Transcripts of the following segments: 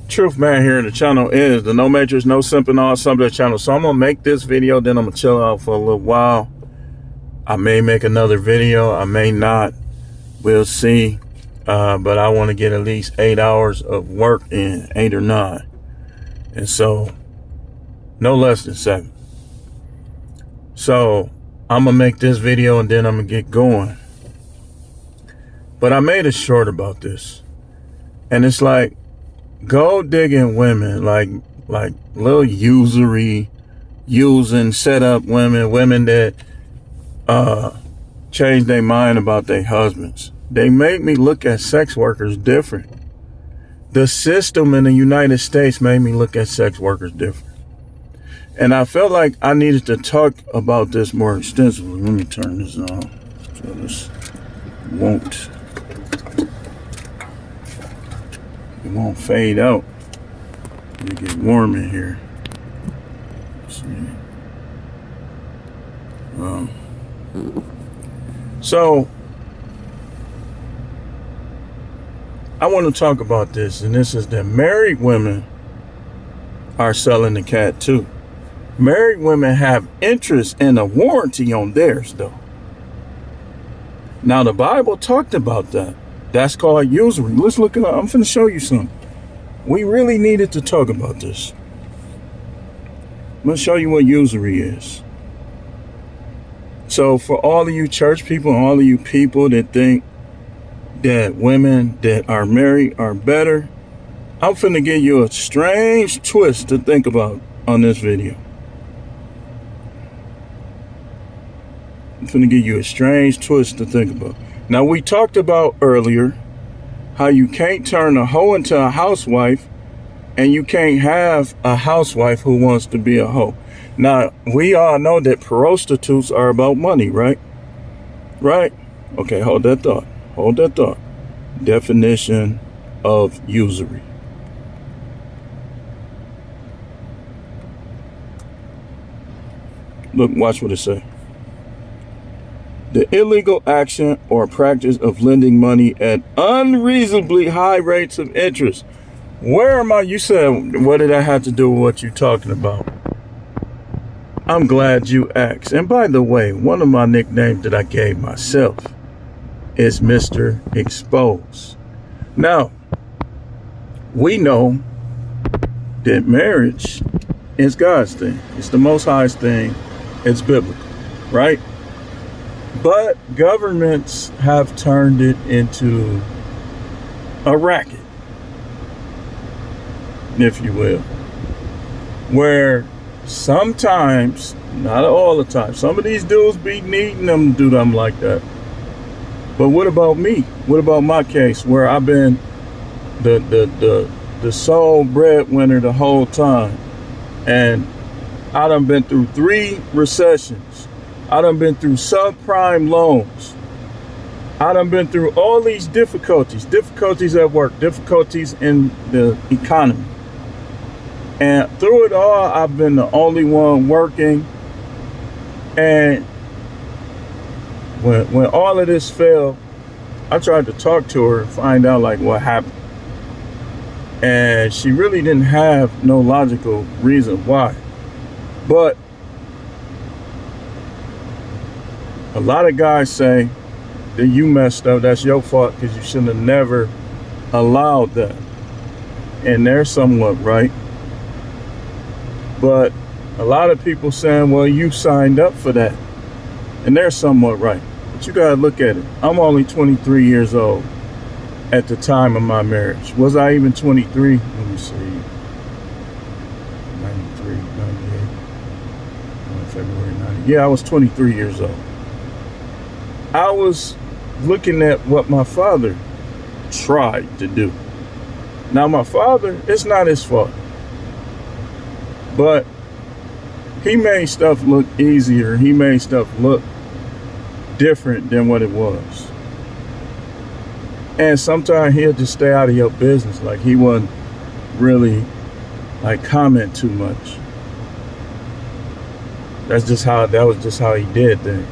Truth Man here in the channel is the No Matrix, No Simping, All Subject channel. So I'm going to make this video, then I'm going to chill out for a little while. I may make another video. I may not. We'll see. But I want to get at least 8 hours of work in, 8 or 9. And so, no less than 7. So, I'm going to make this video and then I'm going to get going. But I made it short about this. And it's like, gold digging women, like little usury, using, set up women that change their mind about their husbands. They make me look at sex workers different. The system in the United States made me look at sex workers different. And I felt like I needed to talk about this more extensively. Let me turn this on so this won't fade out. It get warm in here. Let's see. So I want to talk about this, and this is that married women are selling the cat too. Married women have interest in a warranty on theirs though. Now the Bible talked about that. That's called usury. Let's look it up. I'm finna show you something. We really needed to talk about this. I'm gonna show you what usury is. So for all of you church people, all of you people that think that women that are married are better, I'm finna give you a strange twist to think about on this video. I'm finna give you a strange twist to think about. Now, we talked about earlier how you can't turn a hoe into a housewife, and you can't have a housewife who wants to be a hoe. Now, we all know that prostitutes are about money, right? Right? Okay, hold that thought. Hold that thought. Definition of usury. Look, watch what it says. The illegal action or practice of lending money at unreasonably high rates of interest. Where am I? You said, what did that have to do with what you're talking about? I'm glad you asked. And by the way, one of my nicknames that I gave myself is Mr. Expose. Now, we know that marriage is God's thing. It's the Most High's thing. It's biblical, right? But governments have turned it into a racket, if you will, where sometimes, not all the time, some of these dudes be needing them to do them like that. But what about me? What about my case where I've been the sole breadwinner the whole time, and I done been through 3 recessions. I done been through subprime loans. I done been through all these difficulties at work, difficulties in the economy. And through it all, I've been the only one working. And when all of this failed, I tried to talk to her and find out like what happened. And she really didn't have no logical reason why. But a lot of guys say that you messed up, that's your fault because you shouldn't have never allowed that. And they're somewhat right. But a lot of people saying, well, you signed up for that. And they're somewhat right. But you gotta look at it. I'm only 23 years old at the time of my marriage. Was I even 23? Let me see. 93, 98, February 90. Yeah, I was 23 years old. I was looking at what my father tried to do. Now, my father, it's not his fault. But he made stuff look easier. He made stuff look different than what it was. And sometimes he'll just stay out of your business. Like he wasn't really like comment too much. That was just how he did things.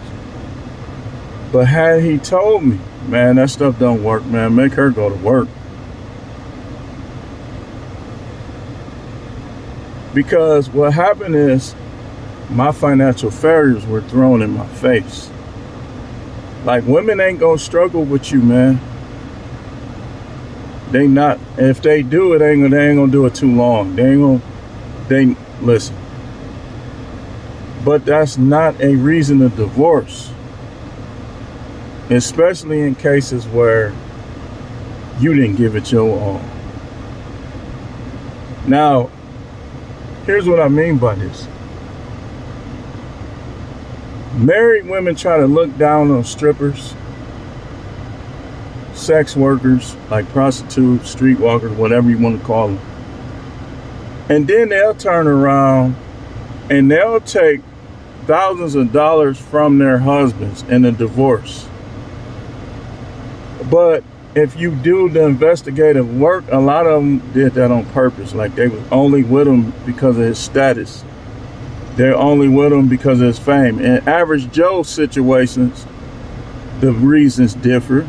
But had he told me, man, that stuff don't work, man, make her go to work. Because what happened is my financial failures were thrown in my face. Like, women ain't gonna struggle with you, man. They not. If they do it, they ain't gonna do it too long. They listen. But that's not a reason to divorce. Especially in cases where you didn't give it your all. Now, here's what I mean by this. Married women try to look down on strippers, sex workers, like prostitutes, streetwalkers, whatever you want to call them. And then they'll turn around and they'll take thousands of dollars from their husbands in a divorce. But if you do the investigative work, a lot of them did that on purpose. Like, they was only with him because of his status. They're only with him because of his fame. In average Joe situations, the reasons differ.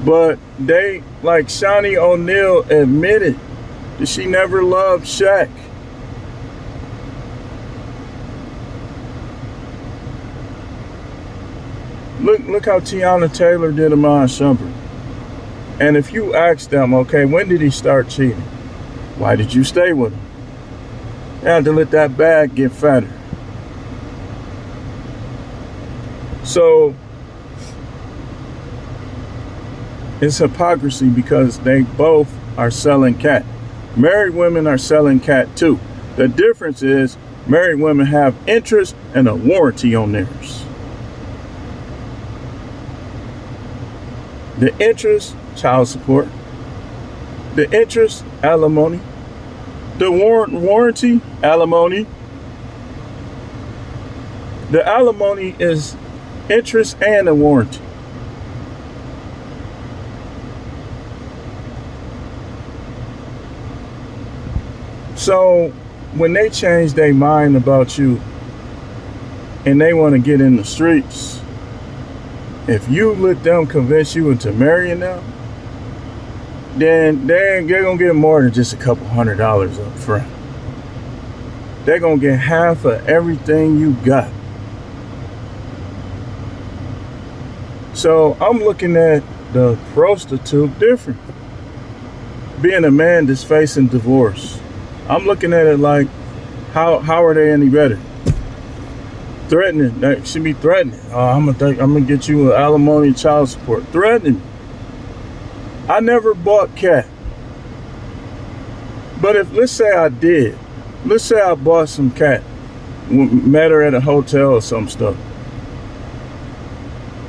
But they, like Shawnee O'Neal admitted that she never loved Shaq. Look how Tiana Taylor did Amon Shumpert. And if you ask them, okay, when did he start cheating? Why did you stay with him? You had to let that bag get fatter. So it's hypocrisy because they both are selling cat. Married women are selling cat too. The difference is married women have interest and a warranty on theirs. The interest, child support. The interest, alimony. The warranty, alimony. The alimony is interest and a warranty. So when they change their mind about you and they want to get in the streets, if you let them convince you into marrying them, then they're going to get more than just a couple $100 up front. They're going to get half of everything you got. So I'm looking at the prostitute different. Being a man that's facing divorce, I'm looking at it like, how are they any better? Threatening. That should be threatening. I'm gonna get you an alimony and child support. Threatening. I never bought cat. But if, let's say I did. Let's say I bought some cat. Met her at a hotel or some stuff.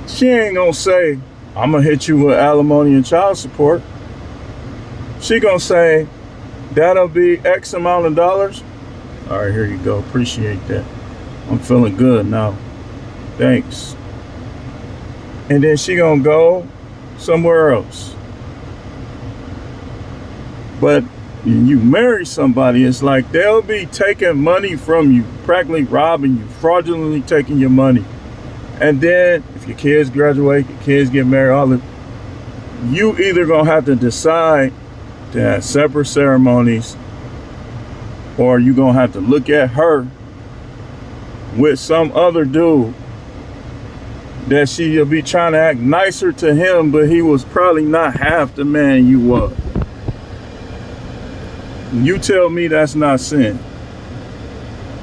She ain't gonna say, I'm gonna hit you with alimony and child support. She gonna say, that'll be X amount of dollars. All right, here you go. Appreciate that. I'm feeling good now. Thanks. And then she gonna go somewhere else. But you marry somebody, it's like they'll be taking money from you, practically robbing you, fraudulently taking your money. And then if your kids graduate, your kids get married, all that, you either gonna have to decide to have separate ceremonies, or you gonna have to look at her with some other dude that she'll be trying to act nicer to him, but he was probably not half the man you was. You tell me that's not sin.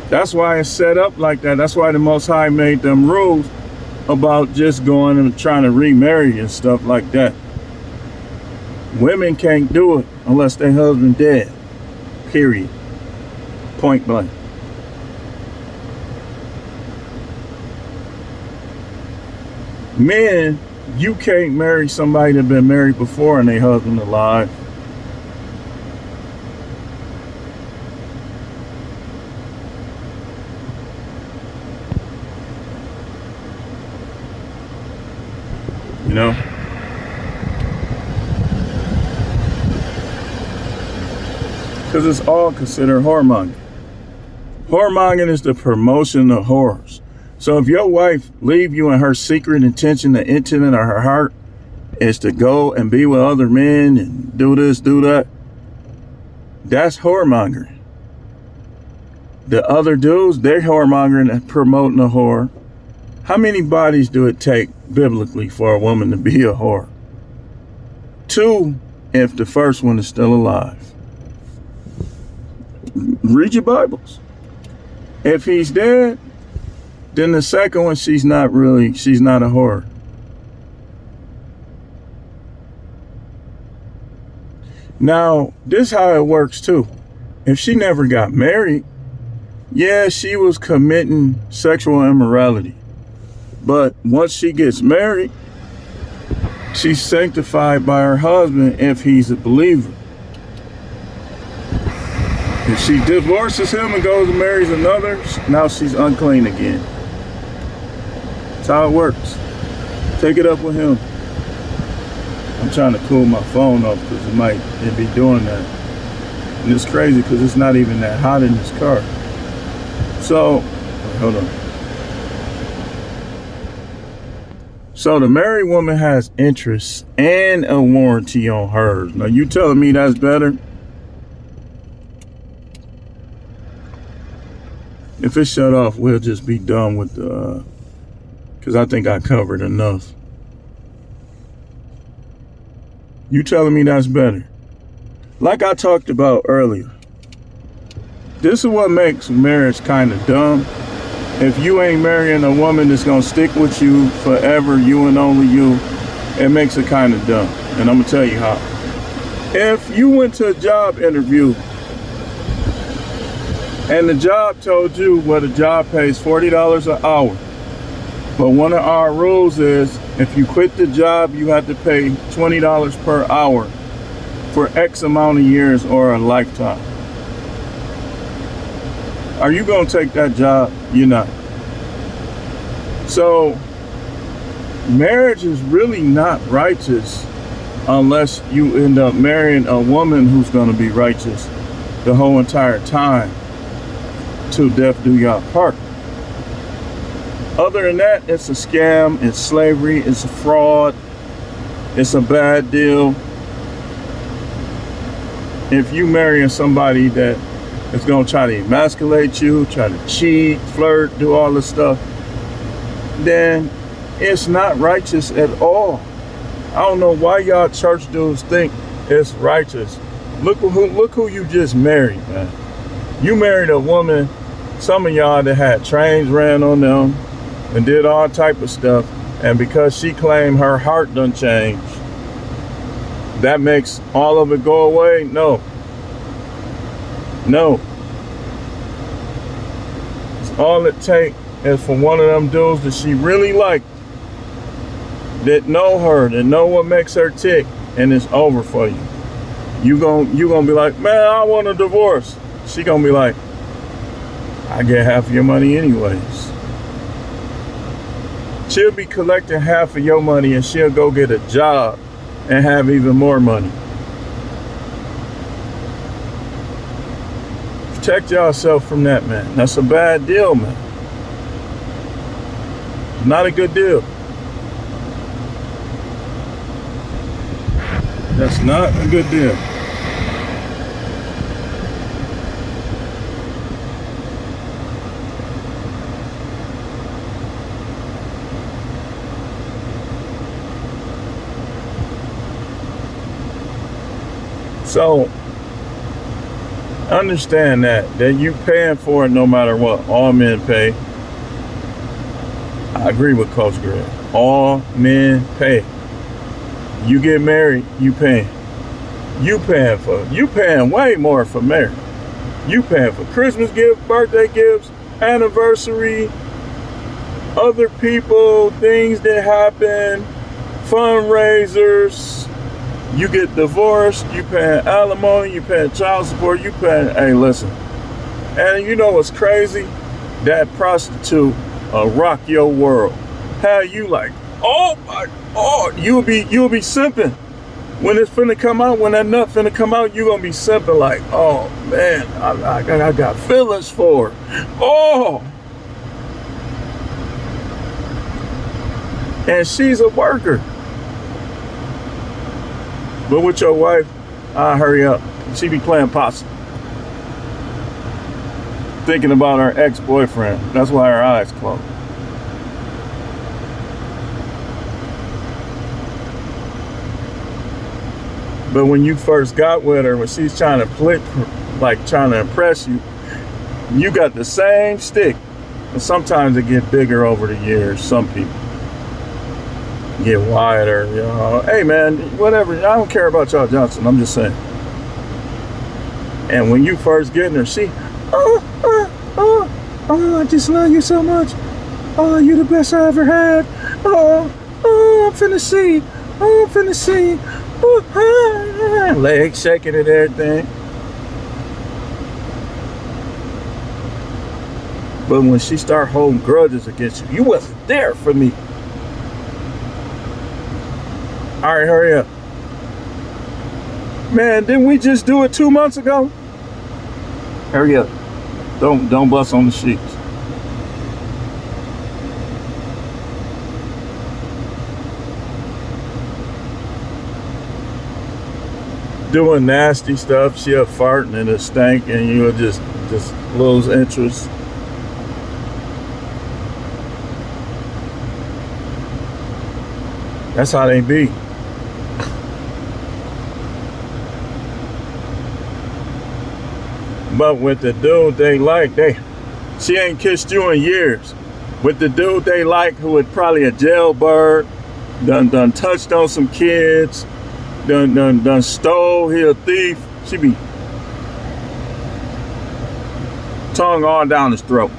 That's why it's set up like that. That's why the Most High made them rules about just going and trying to remarry and stuff like that. Women can't do it unless their husband dead. Period. Point blank. Men, you can't marry somebody that been married before and their husband alive. You know? Because it's all considered whoremongering. Whoremongering is the promotion of whores. So if your wife leave you and her secret intention, the intent of her heart is to go and be with other men and do this, do that, That's whoremongering. The other dudes, they're whoremongering and promoting a whore. How many bodies do it take biblically for a woman to be a whore? 2, if the first one is still alive. Read your Bibles. If he's dead, then the second one, she's not a whore. Now, this is how it works too. If she never got married, yeah, she was committing sexual immorality. But once she gets married, she's sanctified by her husband if he's a believer. If she divorces him and goes and marries another, now she's unclean again. That's how it works. Take it up with him. I'm trying to cool my phone off because it be doing that. And it's crazy because it's not even that hot in this car. So, hold on. So the married woman has interest and a warranty on hers. Now you telling me that's better? If it's shut off, we'll just be done with the, because I think I covered enough. You telling me that's better? Like I talked about earlier, this is what makes marriage kind of dumb. If you ain't marrying a woman that's gonna stick with you forever, you and only you, it makes it kind of dumb. And I'm gonna tell you how. If you went to a job interview and the job told you, well, the job pays $40 an hour, but one of our rules is if you quit the job, you have to pay $20 per hour for X amount of years or a lifetime. Are you gonna take that job? You're not. So marriage is really not righteous unless you end up marrying a woman who's gonna be righteous the whole entire time, till death do y'all part. Other than that, it's a scam, it's slavery, it's a fraud, it's a bad deal. If you marrying somebody that is gonna try to emasculate you, try to cheat, flirt, do all this stuff, then it's not righteous at all. I don't know why y'all church dudes think it's righteous. Look who you just married, man. You married a woman, some of y'all that had trains ran on them and did all type of stuff, and because she claimed her heart done changed, that makes all of it go away? No. All it take is for one of them dudes that she really liked, that know her, that know what makes her tick, and it's over for you. You gonna be like, man, I want a divorce. She gonna be like, I get half of your money anyways. She'll be collecting half of your money and she'll go get a job and have even more money. Protect yourself from that, man. That's a bad deal, man. Not a good deal. That's not a good deal. So understand that you paying for it no matter what. All men pay. I agree with Coach Greg. All men pay. You get married, you paying. You paying way more for marriage. You paying for Christmas gifts, birthday gifts, anniversary, other people, things that happen, fundraisers. You get divorced, you paying alimony, you paying child support, you paying, hey, listen. And you know what's crazy? That prostitute rock your world. How you like, you'll be simping. When it's finna come out, when that nut finna come out, you gonna be simping like, oh man, I got feelings for her. Oh. And she's a worker. But with your wife, Hurry up. She be playing possum. Thinking about her ex-boyfriend. That's why her eyes closed. But when you first got with her, when she's trying to trying to impress you, you got the same stick. And sometimes it get bigger over the years. Some people get wider. You know, hey man, whatever. I don't care about y'all Johnson. I'm just saying. And when you first getting her, she, I just love you so much. Oh, you the best I ever had. I'm finna see. I'm finna see. Legs shaking and everything. But when she start holding grudges against you, you wasn't there for me. All right, hurry up. Man, didn't we just do it 2 months ago? Hurry up. Don't bust on the sheets. Doing nasty stuff, she'll fart and it'll stink and you'll just lose interest. That's how they be. But with the dude they like, she ain't kissed you in years. With the dude they like, who was probably a jailbird, done touched on some kids, done stole, he a thief. She be tongue all down his throat.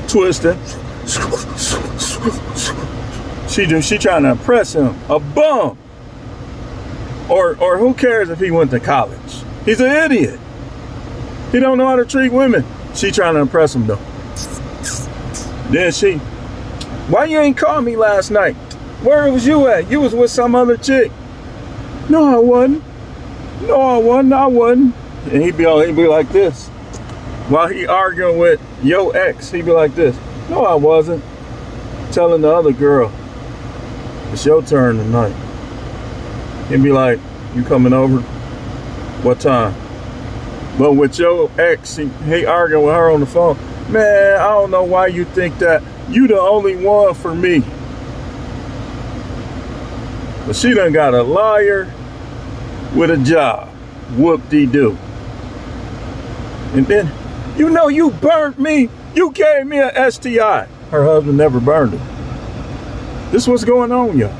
Twisting. She trying to impress him. A bum. Or who cares if he went to college? He's an idiot. He don't know how to treat women. She trying to impress him though. Then she, why you ain't call me last night? Where was you at? You was with some other chick. No, I wasn't. I wasn't. And he'd be like this. While he arguing with your ex, he'd be like this. No, I wasn't. Telling the other girl, it's your turn tonight. He'd be like, you coming over? What time? But with your ex, he arguing with her on the phone. Man, I don't know why you think that. You the only one for me. But she done got a liar with a job. Whoop-de-doo. And then, you know you burnt me. You gave me an STI. Her husband never burned her. This is what's going on, y'all.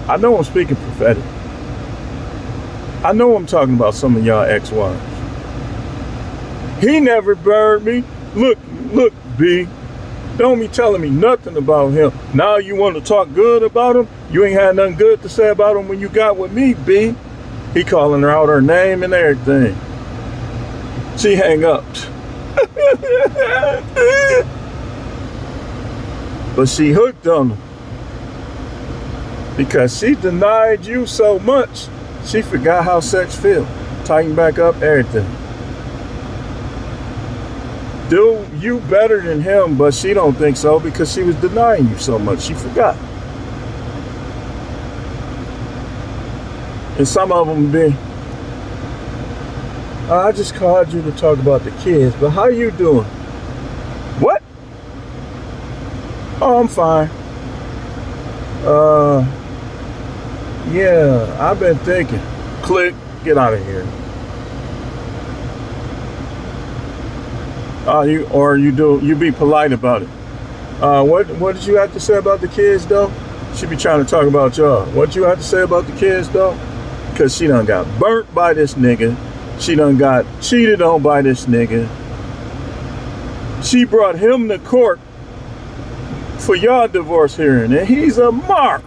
I know I'm speaking prophetic. I know I'm talking about some of y'all ex-wives. He never burned me. Look, B. Don't be telling me nothing about him. Now you want to talk good about him? You ain't had nothing good to say about him when you got with me, B. He calling her out her name and everything. She hang up. But she hooked on him. Because she denied you so much, she forgot how sex feel. Tighten back up, everything. Do you better than him, but she don't think so because she was denying you so much. She forgot. And some of them be, I just called you to talk about the kids, but how you doing? What? Oh, I'm fine. Yeah, I've been thinking. Click, get out of here. You be polite about it. What did you have to say about the kids though? She be trying to talk about y'all. What you have to say about the kids though? Because she done got burnt by this nigga. She done got cheated on by this nigga. She brought him to court for y'all divorce hearing, and he's a mark.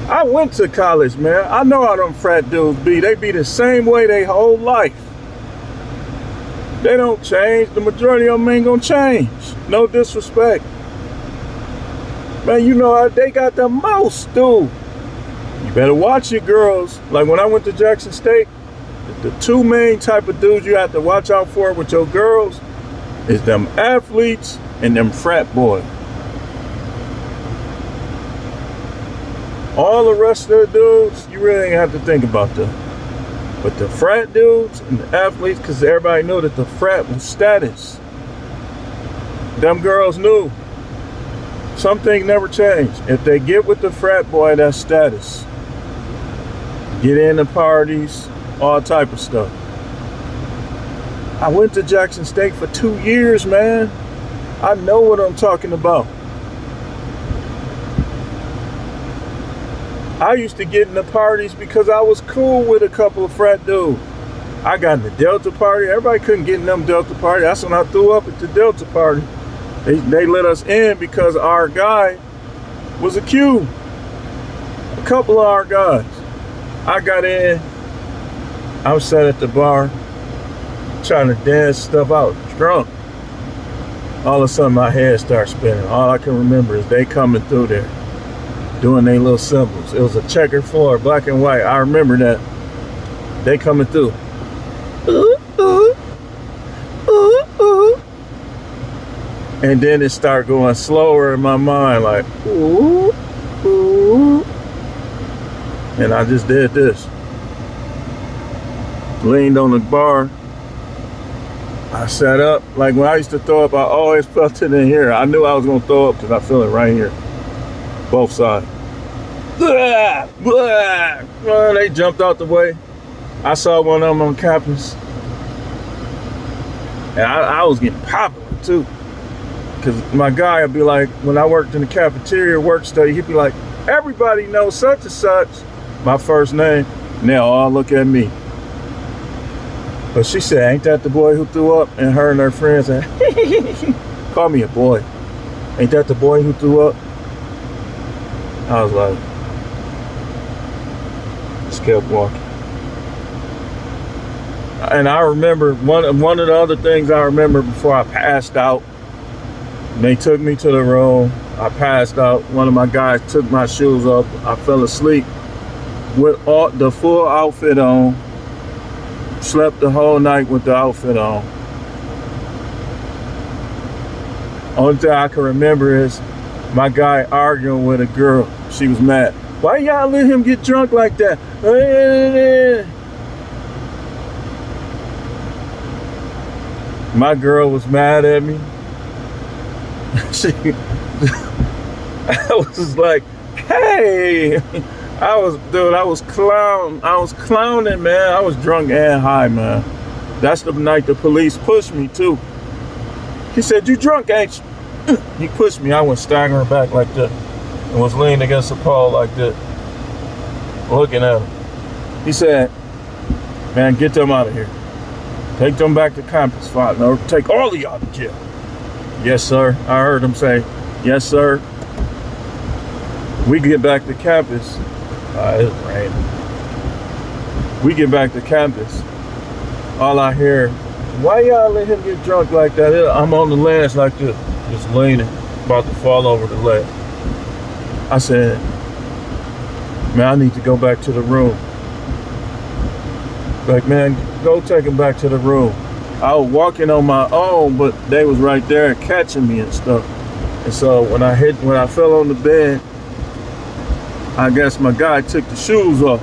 I went to college, man. I know how them frat dudes be. They be the same way they whole life. They don't change. The majority of them ain't gonna change. No disrespect. Man, you know, they got the most, dude. You better watch your girls. Like when I went to Jackson State, the two main type of dudes you have to watch out for with your girls is them athletes and them frat boys. All the rest of the dudes, you really ain't have to think about them. But the frat dudes and the athletes, because everybody knew that the frat was status. Them girls knew. Something never changed. If they get with the frat boy, that's status. Get into parties, all type of stuff. I went to Jackson State for 2 years, man. I know what I'm talking about. I used to get into parties because I was cool with a couple of frat dudes. I got in the Delta party. Everybody couldn't get in them Delta party. That's when I threw up at the Delta party. They let us in because our guy was a Q. A couple of our guys. I got in. I was sat at the bar trying to dance stuff out, drunk. All of a sudden my head starts spinning. All I can remember is they coming through there, doing their little symbols. It was a checkered floor, black and white. I remember that. They coming through. Ooh, ooh, ooh, ooh. And then it started going slower in my mind, like, ooh, ooh. And I just did this. Leaned on the bar. I sat up. Like when I used to throw up, I always felt it in here. I knew I was going to throw up because I feel it right here. Both sides. Blah, blah. Well, they jumped out the way. I saw one of them on campus. And I was getting popular too. Because my guy would be like, when I worked in the cafeteria work study, he'd be like, everybody knows such and such. My first name. And they'll all look at me. But she said, ain't that the boy who threw up? And her and her friends said, call me a boy. Ain't that the boy who threw up? I was like, just kept walking. And I remember one of the other things I remember before I passed out, they took me to the room. I passed out. One of my guys took my shoes off. I fell asleep with all the full outfit on. Slept the whole night with the outfit on. Only thing I can remember is my guy arguing with a girl. She was mad. Why y'all let him get drunk like that? My girl was mad at me. I was like, hey. I was clowning, man. I was drunk and high, man. That's the night the police pushed me too. He said, you drunk, ain't you? He pushed me. I went staggering back like that and was leaning against the pole like that, looking at him. He said, man, get them out of here. Take them back to campus, Father. Or take all of y'all to jail. Yes, sir. I heard him say, yes, sir. We get back to campus. It's raining. We get back to campus. All I hear, why y'all let him get drunk like that? I'm on the ledge like this, just leaning, about to fall over the ledge. I said, man, I need to go back to the room. Like, man, go take him back to the room. I was walking on my own, but they was right there catching me and stuff. And so when I fell on the bed, I guess my guy took the shoes off.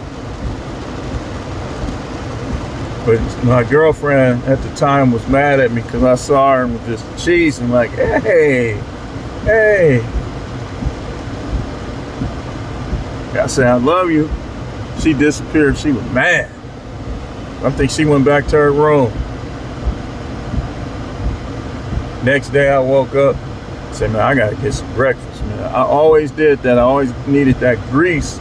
But my girlfriend at the time was mad at me because I saw her and was just cheesing like, hey. I said, I love you. She disappeared. She was mad. I think she went back to her room. Next day I woke up. I said, man, I gotta get some breakfast, man. I always did that. I always needed that grease.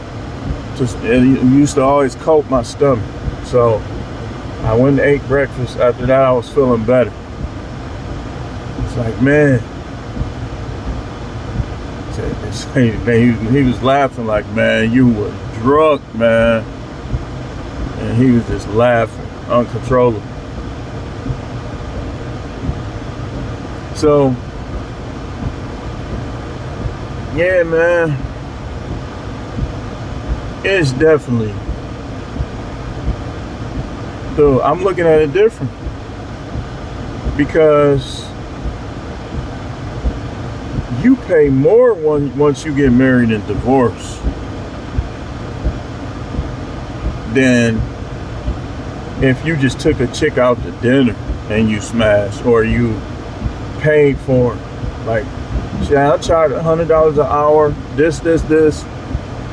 It used to always coat my stomach. So I went and ate breakfast. After that, I was feeling better. It's like, man. He was laughing like, man, you were drunk, man. And he was just laughing, uncontrollable. So, yeah, man, it's definitely, so I'm looking at it different because you pay more once you get married and divorced. than if you just took a chick out to dinner and you smashed, or you paid for it. Like, yeah, I'll charge $100 an hour, this.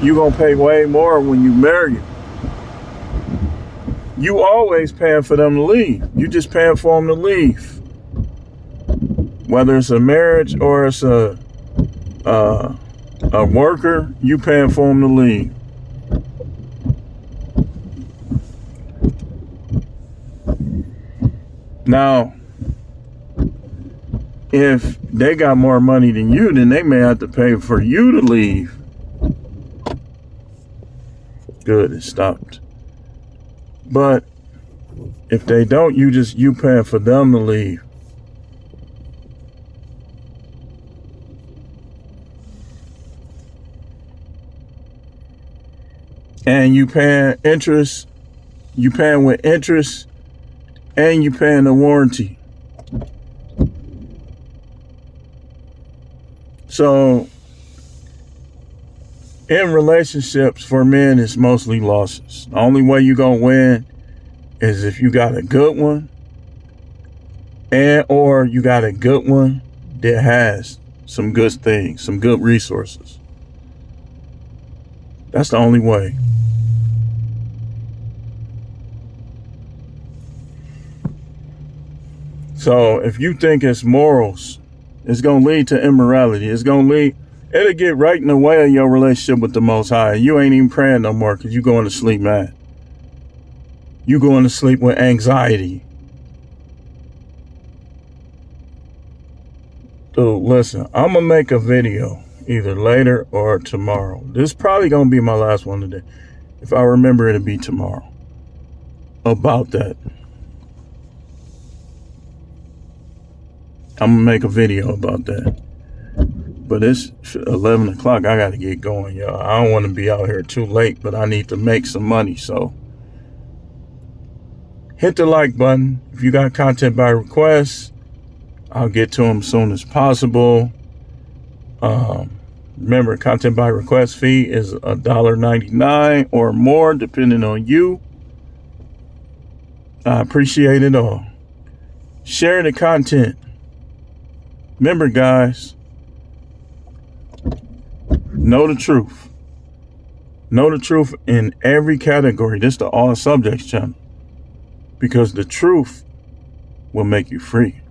You gonna pay way more when you marry. You always paying for them to leave. You just paying for them to leave. Whether it's a marriage or it's a worker, you paying for them to leave. Now, if they got more money than you, then they may have to pay for you to leave. Good, it stopped. But if they don't, you paying for them to leave. And you paying interest, you paying with interest, and you paying the warranty. So in relationships, for men, it's mostly losses. The only way you're gonna win is if you got a good one, or you got a good one that has some good things, some good resources. That's the only way. So if you think it's morals, it's going to lead to immorality. It'll get right in the way of your relationship with the Most High. You ain't even praying no more because you going to sleep mad. You going to sleep with anxiety. Dude, listen, I'm going to make a video either later or tomorrow. This is probably going to be my last one today. If I remember, it'll be tomorrow. About that. I'm going to make a video about that. But it's 11 o'clock. I got to get going, y'all. I don't want to be out here too late, but I need to make some money. So hit the like button. If you got content by request, I'll get to them as soon as possible. Remember, content by request fee is $1.99 or more, depending on you. I appreciate it all. Share the content. Remember, guys, know the truth. Know the truth in every category. This is the All Subjects channel. Because the truth will make you free.